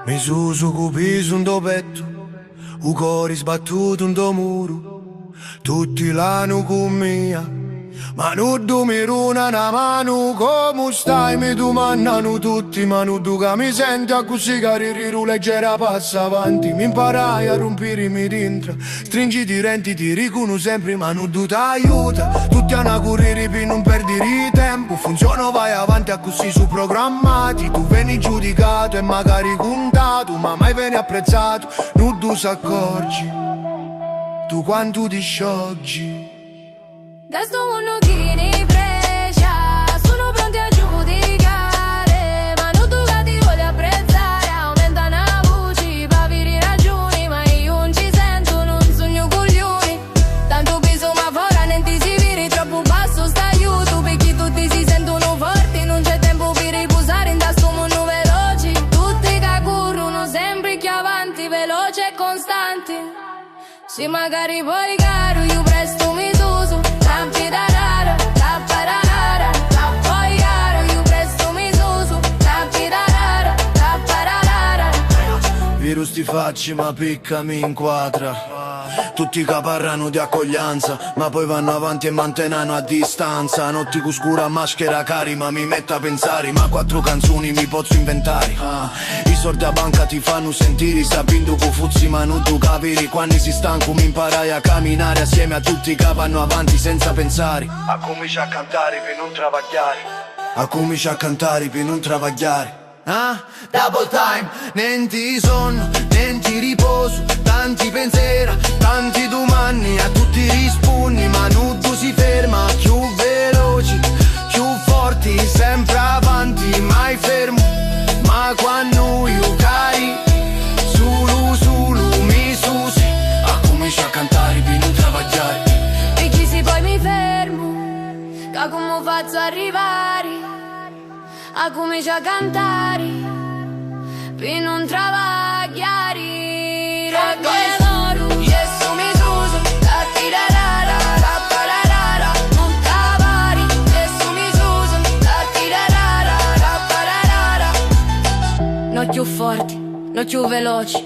Mi suso cupiso un do petto, u cori sbattuto un do muro, tutti l'hanno con mia. Ma non mi runa una mano, come stai? Mi domandano tutti, ma non tu che mi senti a così carriero leggera passa avanti. Mi imparai a rompirmi dentro, stringiti i denti, ti riconosco sempre, ma non tu ti aiuta. Tutti hanno a correre per non perdere tempo, funziona vai avanti a così su programmati. Tu vieni giudicato e magari contato, ma mai vieni apprezzato, non tu si accorgi, tu quanto ti scioggi. Da sto mondo chi ne precia, sono pronti a giudicare, ma non tu che ti voglio apprezzare, aumenta una voce, paviri ragioni, ma io non ci sento, non sogno coglioni. Tanto peso ma fora non ti si viri, troppo basso sta aiuto, perché tutti si sentono forti, non c'è tempo per riposare, in da sto mondo veloci, tutti che corrono sempre più avanti, veloci e costanti. Se magari poi caro, io presto mi suso. Virus ti facci ma picca mi inquadra. Tutti che parlano di accoglienza, ma poi vanno avanti e mantenano a distanza. Notti cu scura maschera cari, ma mi metto a pensare, ma 4 canzoni mi posso inventare. I soldi a banca ti fanno sentire, sapendo che fuzzi ma non tu capiri. Quando si stanco mi imparai a camminare assieme a tutti che vanno avanti senza pensare. A comincia a cantare per non travagliare, a comincia a cantare per non travagliare. Double time, nenti sonno, nenti riposo, tanti pensieri, tanti domani, a tutti rispondi, ma non tu si ferma, più veloci, più forti, sempre avanti, mai fermo, ma quando io cari, solo mi susi, a comincia a cantare per non travagliare. E chi si poi mi fermo, che come faccio a arrivare? A comincia a cantare per non travagliare. Raggoglia d'oro, yeso mi suso, la tirarara, la pararara, non cavari, yeso mi suso, la tirarara, la pararara. Non più forti, non più veloci,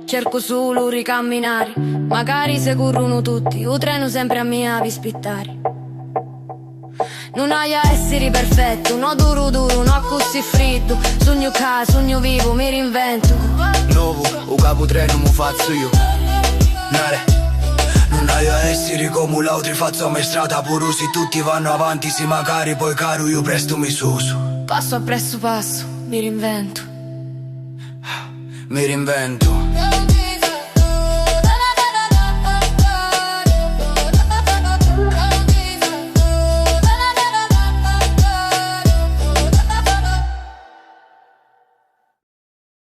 cerco solo ricamminare. Magari se corrono tutti, o treno sempre a mia vi spittare. Non hai a essere perfetto, no duro, no così freddo. Sogno ca, sogno vivo, mi reinvento. Nuovo, o capo treno mi faccio io. Nare, non hai a essere come l'altro, faccio a strada porosi. Tutti vanno avanti, se magari poi caro io presto mi suso. Passo appresso passo, mi reinvento. Mi reinvento.